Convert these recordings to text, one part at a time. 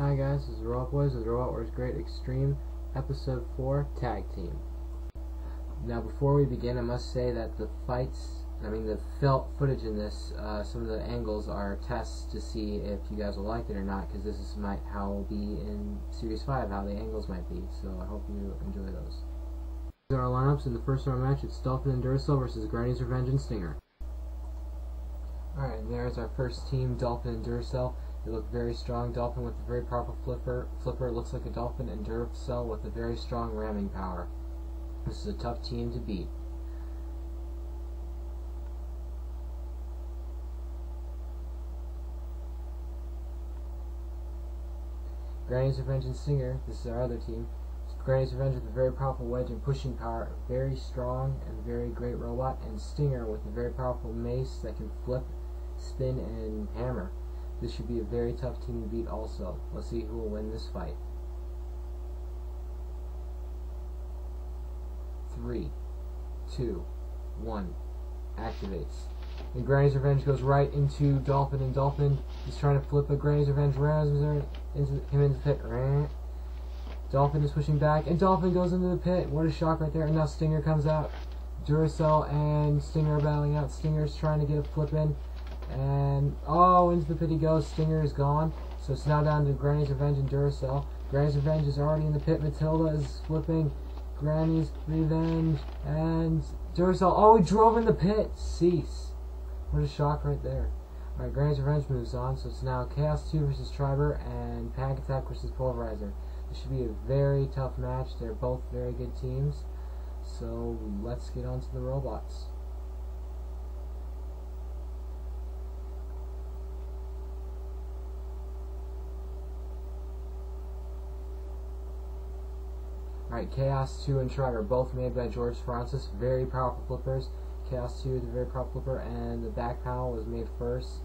Hi guys, this is Robot Boys with Robot Wars GR8 Extreme, Episode 4, Tag Team. Now before we begin, I must say that the footage in this, some of the angles are tests to see if you guys will like it or not, because this is how it will be in Series 5, how the angles might be, so I hope you enjoy those. These are our lineups. In the first round match, it's Dolphin and Duracell versus Granny's Revenge and Stinger. Alright, and there's our first team, Dolphin and Duracell. They look very strong. Dolphin with a very powerful flipper looks like a dolphin, and Duracell with a very strong ramming power. This is a tough team to beat. Granny's Revenge and Stinger, this is our other team. Granny's Revenge with a very powerful wedge and pushing power, very strong and very great robot, and Stinger with a very powerful mace that can flip, spin, and hammer. This should be a very tough team to beat also. Let's see who will win this fight. 3, 2, 1, activates. And Granny's Revenge goes right into Dolphin, and Dolphin is trying to flip, but Granny's Revenge rams him into the pit. Dolphin is pushing back, and Dolphin goes into the pit. What a shock right there. And now Stinger comes out. Duracell and Stinger are battling out. Stinger's trying to get a flip in. And, oh, into the pit he goes. Stinger is gone. So it's now down to Granny's Revenge and Duracell. Granny's Revenge is already in the pit. Matilda is flipping. Granny's Revenge and Duracell. Oh, he drove in the pit. Cease. What a shock right there. Alright, Granny's Revenge moves on. So it's now Chaos 2 versus Triber and Panic Attack versus Pulverizer. This should be a very tough match. They're both very good teams. So let's get on to the robots. Alright, Chaos 2 and Triber, both made by George Francis. Very powerful flippers. Chaos 2 is a very powerful flipper, and the back panel was made first.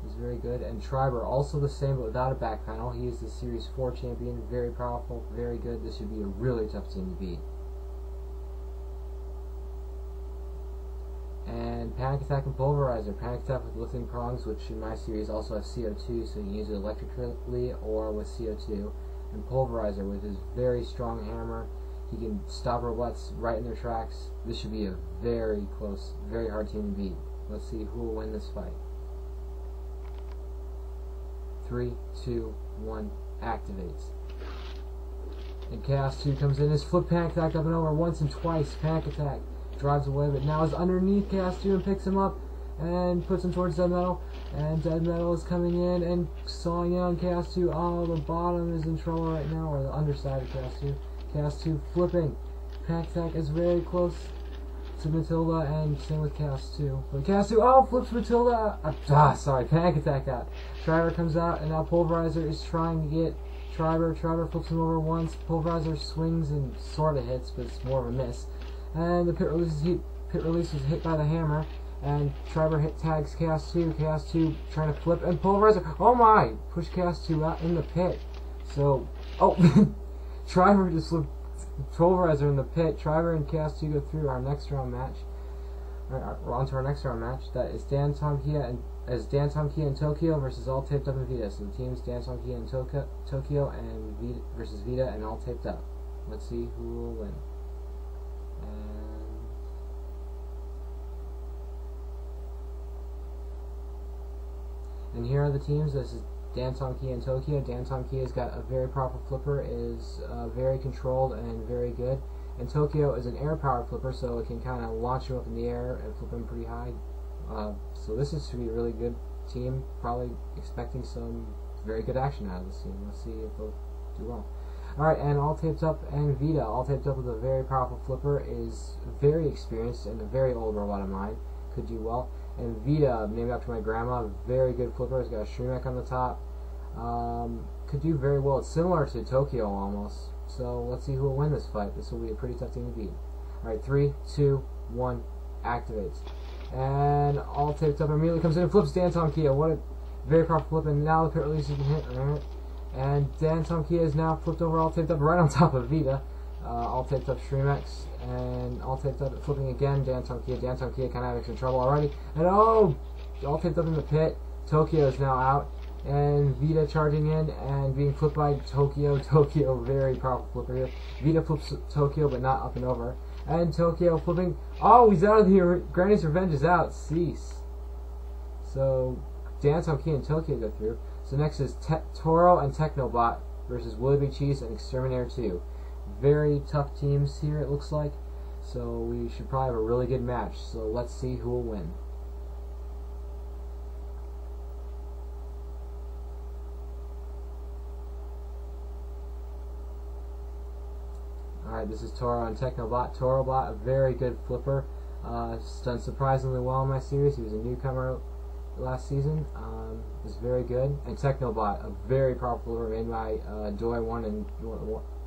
Is very good. And Triber, also the same but without a back panel. He is the Series 4 champion. Very powerful, very good. This should be a really tough team to beat. And Panic Attack and Pulverizer. Panic Attack with lifting prongs, which in my series also have CO2, so you can use it electrically or with CO2. And Pulverizer with his very strong hammer. He can stop robots right in their tracks. This should be a very close, very hard team to beat. Let's see who will win this fight. 3, 2, 1, activates. And Chaos 2 comes in. His flip Panic Attack up and over once and twice. Panic Attack drives away, but now is underneath Chaos 2 and picks him up and puts him towards Dead Metal. And Dead Metal is coming in and sawing out Chaos 2. Oh, the bottom is in trouble right now, or the underside of Chaos 2. Chaos 2 flipping. Panic Attack is very close to Matilda, and same with Chaos 2. But Chaos 2, oh, flips Matilda. Sorry, Panic Attack out. Triber comes out, and now Pulverizer is trying to get Triber. Triber flips him over once. Pulverizer swings and sort of hits, but it's more of a miss. And the pit release is hit by the hammer, and Triber tags Chaos 2. Chaos 2 trying to flip, and Pulverizer, oh my, push Chaos 2 out in the pit. So, oh, Triber just flipped Pulverizer in the pit. Triber and Chaos 2 go through our next round match. Alright, we're on to our next round match. That is Dan, Tom, Kia, and Tokyo versus All Taped Up and Vita. So the team's Dan, Tom, Kia, and Tokyo and Vita versus Vita and All Taped Up. Let's see who will win. And here are the teams. This is Dan, Tom, Kia, and Tokyo. Dan, Tom, Kia has got a very powerful flipper, is very controlled and very good. And Tokyo is an air-powered flipper, so it can kind of launch him up in the air and flip him pretty high. So this should be a really good team. Probably expecting some very good action out of this team. Let's see if they'll do well. Alright, and All Taped Up and Vita. All Taped Up with a very powerful flipper, is very experienced and a very old robot of mine. Could do well. And Vita, named after my grandma, very good flipper. It's got a Shremek on the top. Could do very well. It's similar to Tokyo almost. So let's see who will win this fight. This will be a pretty tough team to beat. Alright, 3, 2, 1, activates. And All Taped Up immediately comes in and flips Dan, Tom, Kia. What a very powerful flip. And now the pit release has been hit. And Dan, Tom, Kia is now flipped over All Taped Up right on top of Vita. All Taped Up Shremex, and All Taped Up flipping again. Dan, Tom, Kia kind of having some trouble already. And oh, All Taped Up in the pit. Tokyo is now out. And Vita charging in and being flipped by Tokyo. Tokyo, very powerful flipper here. Vita flips Tokyo, but not up and over. And Tokyo flipping. Oh, he's out of here. Granny's Revenge is out. Cease. So, Dance on Key and Tokyo go through. So next is Toro and Technobot versus Willy Big Cheese and Exterminator 2. Very tough teams here, it looks like. So we should probably have a really good match. So let's see who will win. Alright, this is Toro and Technobot. Torobot, a very good flipper. He's done surprisingly well in my series. He was a newcomer last season. Was very good. And Technobot, a very powerful flipper made by Doy1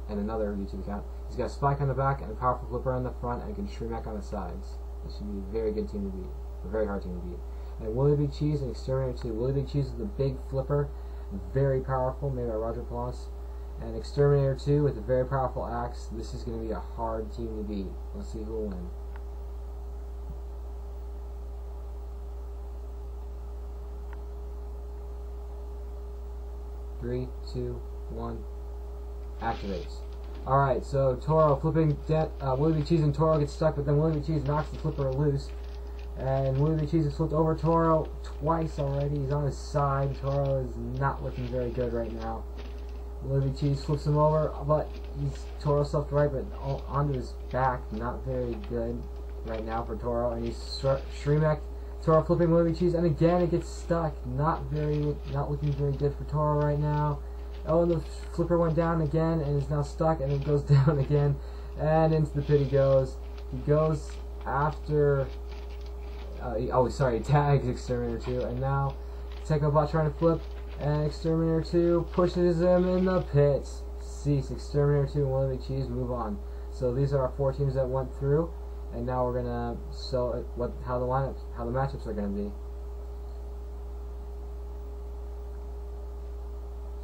and another YouTube account. He's got a spike on the back and a powerful flipper on the front and can Shrimek on the sides. This should be a very good team to beat. A very hard team to beat. And Willy Big Cheese and Exterminator 2. Willy Big Cheese is the big flipper. Very powerful, made by Roger Plus. And Exterminator 2 with a very powerful axe. This is going to be a hard team to beat. Let's see who will win. Three, two, one, activates. Alright, so Toro flipping, Willy Big Cheese and Toro get stuck, but then Willy Big Cheese knocks the flipper loose. And Willy Big Cheese has flipped over Toro twice already. He's on his side. Toro is not looking very good right now. Willy Big Cheese flips him over, but Toro self right, but onto his back. Not very good right now for Toro. And he's Shrimek. Toro flipping Willy Big Cheese, and again it gets stuck. Not looking very good for Toro right now. Oh, and the flipper went down again and is now stuck, and it goes down again, and into the pit he goes. He goes after. He tags Exterminator 2, and now Technobot trying to flip, and Exterminator 2 pushes him in the pit. Cease. Exterminator 2 and Willy Big Cheese move on. So these are our 4 teams that went through, and now we're gonna show how the matchups are gonna be.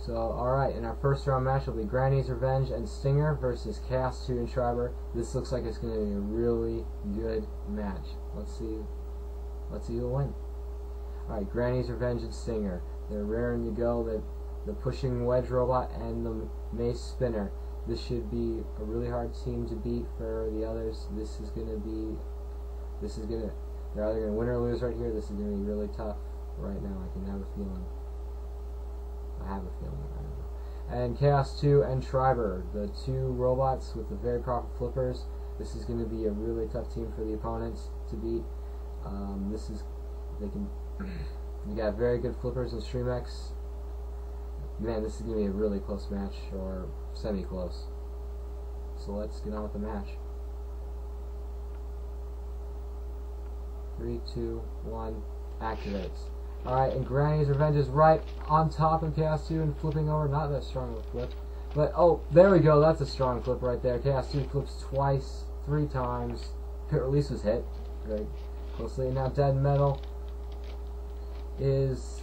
So, alright, in our first round match will be Granny's Revenge and Stinger versus Chaos 2 and Schreiber. This looks like it's going to be a really good match. Let's see who will win. Alright, Granny's Revenge and Stinger. They're raring to go. The pushing wedge robot and the mace spinner. This should be a really hard team to beat for the others. They're either going to win or lose right here. This is going to be really tough right now. I can have a feeling. I have a feeling. I don't know. And Chaos 2 and Schreiber, the 2 robots with the very powerful flippers. This is going to be a really tough team for the opponents to beat. You got very good flippers and Shrimeks. Man, this is going to be a really close match, or semi-close. So let's get on with the match. 3, 2, 1, activates. Alright, and Granny's Revenge is right on top of Chaos 2 and flipping over. Not that strong of a flip. But, oh, there we go. That's a strong flip right there. Chaos 2 flips twice, 3 times. Pit release was hit very closely. And now Dead Metal is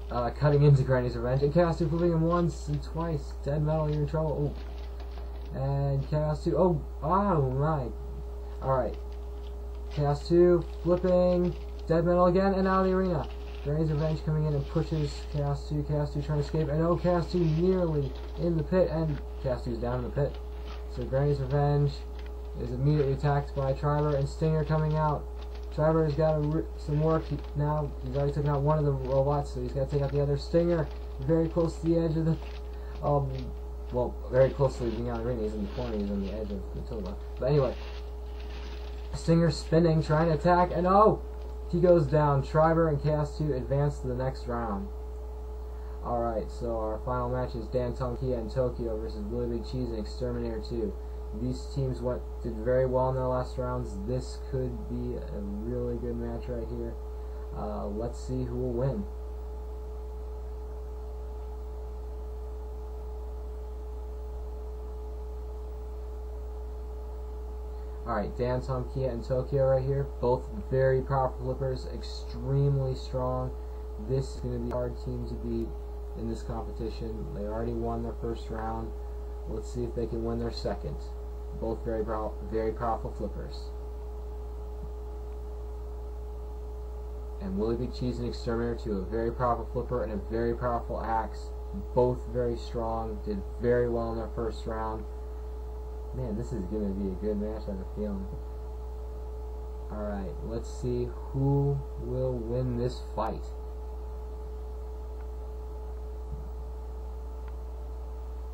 cutting into Granny's Revenge. And Chaos 2 flipping him once and twice. Dead Metal, you're in trouble. Oh. And Chaos 2. Oh my. Alright. Chaos 2 flipping. Dead Metal again, and out of the arena. Granny's Revenge coming in and pushes Chaos 2. Chaos 2 trying to escape, and oh, Chaos 2 nearly in the pit, and Chaos 2 is down in the pit. So Granny's Revenge is immediately attacked by Schreiber, and Stinger coming out. Schreiber has got some work now. He's already taken out one of the robots, so he's got to take out the other. Stinger very close to the edge of the, well, very close to being out of the arena. He's in the corner. He's on the edge of the Toba. But anyway, Stinger spinning, trying to attack, and oh. He goes down. Schreiber and Chaos 2 advance to the next round. Alright, so our final match is Dan Tonkia and Tokyo versus Willy Big Cheese and Exterminator 2. These teams did very well in their last rounds. This could be a really good match right here. Let's see who will win. Alright, Dan Tonkia and Tokyo right here. Both very powerful flippers, extremely strong. This is going to be a hard team to beat in this competition. They already won their first round. Let's see if they can win their second. Both very powerful flippers. and Willie Big Cheese and Exterminator 2, a very powerful flipper and a very powerful axe. Both very strong, did very well in their first round. Man, this is going to be a good match, I have a feeling. Alright, let's see who will win this fight.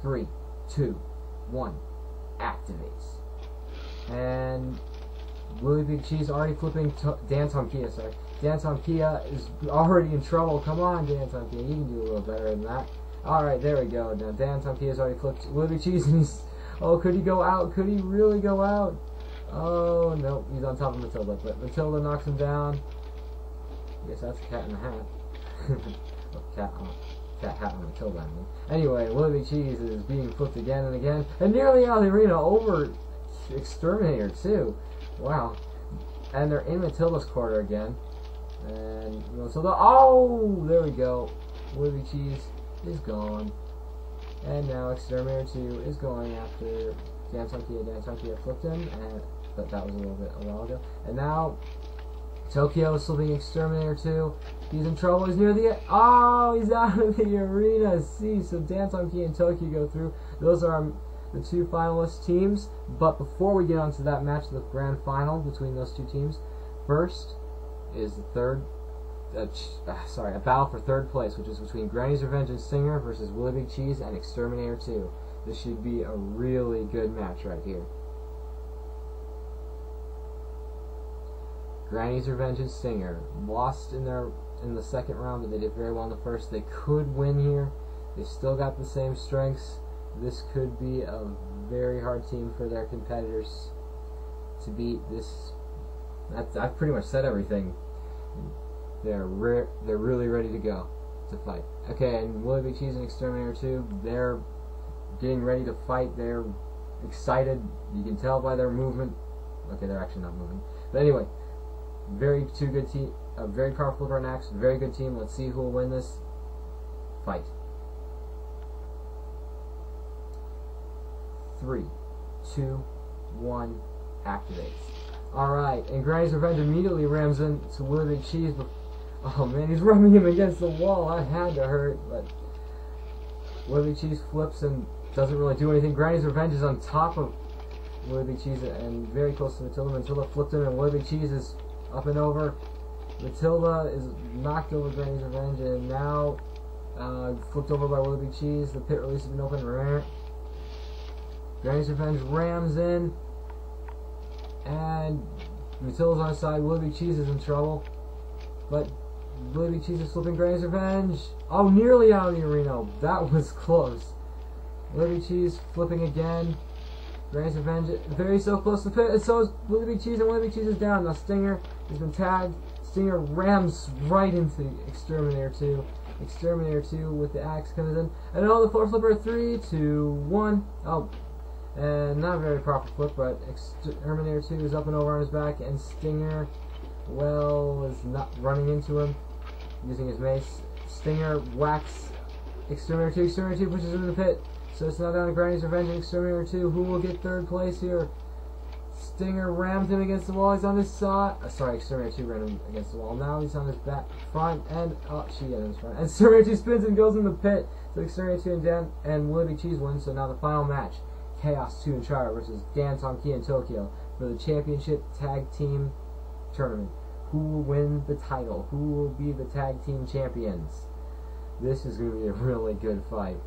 Three, two, one, activates. And Willie Big Cheese already flipping Dan Tomkia, sorry. Dan Tomkia is already in trouble. Come on, Dan Tomkia, you can do a little better than that. Alright, there we go. Now Dan Tomkia's already flipped Willie Big Cheese and he's... Oh, could he go out? Could he really go out? Oh, no, he's on top of Matilda, but Matilda knocks him down. I guess that's a cat in the hat. Cat hat on Matilda, I mean. Anyway, Willie Big Cheese is being flipped again and again, and nearly out of the arena over Exterminator too. Wow. And they're in Matilda's quarter again. And Matilda, oh, there we go. Willie Big Cheese is gone. And now Exterminator 2 is going after Dan Tomkia. Dan Tomkia flipped him, but that was a while ago. And now Tokyo is flipping Exterminator 2. He's in trouble. He's near the... Oh, he's out of the arena. See, so Dan Tomkia and Tokyo go through. Those are the two finalist teams. But before we get on to that match, the grand final between those two teams, first is the a battle for third place, which is between Granny's Revenge and Stinger versus Willie Big Cheese and Exterminator 2. This should be a really good match right here. Granny's Revenge and Stinger lost in the second round, but they did very well in the first. They could win here. They still got the same strengths. This could be a very hard team for their competitors to beat. I've pretty much said everything. They're really ready to go to fight. Okay, and Willie Big Cheese and Exterminator 2, they're getting ready to fight. They're excited. You can tell by their movement. Okay, they're actually not moving. But anyway, two good team, a very powerful flipper and axe, very good team. Let's see who will win this fight. 3, 2, 1, activates. Alright, and Granny's Revenge immediately rams into Willie Big Cheese. Oh man, he's rubbing him against the wall. That had to hurt, but Willie Big Cheese flips and doesn't really do anything. Granny's Revenge is on top of Willie Big Cheese and very close to Matilda. Matilda flipped him and Willie Big Cheese is up and over. Matilda is knocked over Granny's Revenge and now flipped over by Willie Big Cheese. The pit release has been open. Granny's Revenge rams in. And Matilda's on his side. Willie Big Cheese is in trouble. But Willie Big Cheese is flipping Granny's Revenge. Oh, nearly out of the arena. That was close. Willie Big Cheese flipping again. Granny's Revenge very so close to the pit. And so is Willie Big Cheese, and Willie Big Cheese is down. Now Stinger has been tagged. Stinger rams right into Exterminator 2. Exterminator 2 with the axe comes in. And oh, the floor flipper. 3, 2, 1. Oh. And not a very proper flip, but Exterminator 2 is up and over on his back, and Stinger, well, is not running into him, using his mace. Stinger whacks Exterminator 2. Exterminator 2 pushes him in the pit, so it's now down to Granny's Revenge and Exterminator 2. Who will get third place here? Stinger rams him against the wall. He's on his side. Sorry, Exterminator 2 ran him against the wall. Now he's on his back, front, and oh, she got in his front. And Exterminator 2 spins and goes in the pit. So Exterminator 2 and Dan and Willie Big Cheese win. So now the final match. Chaos 2 and Chara versus Dan Tomkia and Tokyo for the championship tag team tournament. Who will win the title? Who will be the tag team champions? This is going to be a really good fight.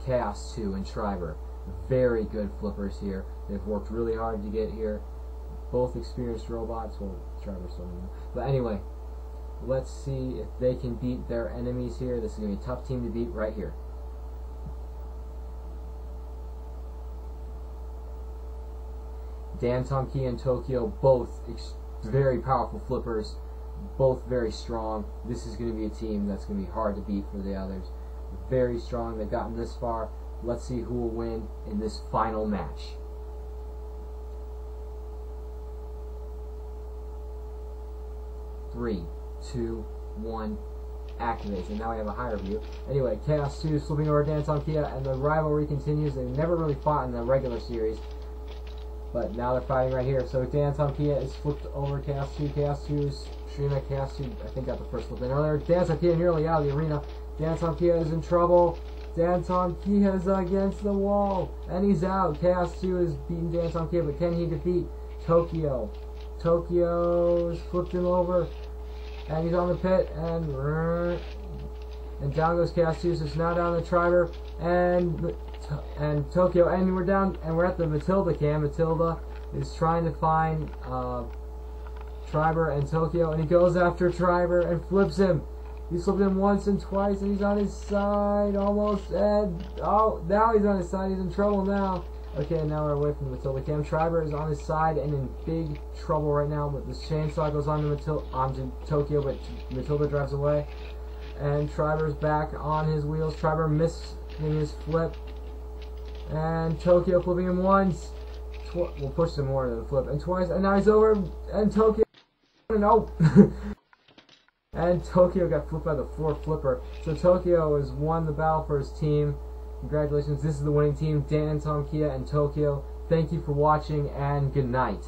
Chaos 2 and Schreiber. Very good flippers here. They've worked really hard to get here. Both experienced robots. Well, Schreiber's still new. But anyway, let's see if they can beat their enemies here. This is going to be a tough team to beat right here. Dan Tomkia and Tokyo, both very powerful flippers, both very strong. This is going to be a team that's going to be hard to beat for the others. Very strong. They've gotten this far. Let's see who will win in this final match. Three, 2, 1, activates. And now we have a higher view. Anyway, Chaos 2 is flipping over Dan Tomkia, and the rivalry continues. They've never really fought in the regular series, But now they're fighting right here. So Danton Kia is flipped over Chaos 2. Chaos 2 is shooting at Chaos 2. I think got the first flip in earlier. Danton Kia nearly out of the arena. Danton Kia is in trouble. Danton Kia is against the wall. And he's out. Chaos 2 is beating Danton Kia, but can he defeat Tokyo? Tokyo is flipped him over. And he's on the pit. And down goes Chaos 2. So it's now down the Triber. And Tokyo, and we're down, and we're at the Matilda cam. Matilda is trying to find Triber and Tokyo, and he goes after Triber and flips him. He flipped him once and twice, and he's on his side almost, and oh, now he's on his side. He's in trouble now. Okay, now we're away from the Matilda cam. Triber is on his side and in big trouble right now, but the chainsaw goes onto Tokyo, but Matilda drives away, and Triber's back on his wheels. Triber missing his flip. And Tokyo flipping him once. We'll push some more to the flip. And twice. And now he's over. And Tokyo. No. And Tokyo got flipped by the floor flipper. So Tokyo has won the battle for his team. Congratulations. This is the winning team. Danton Kia and Tokyo. Thank you for watching and good night.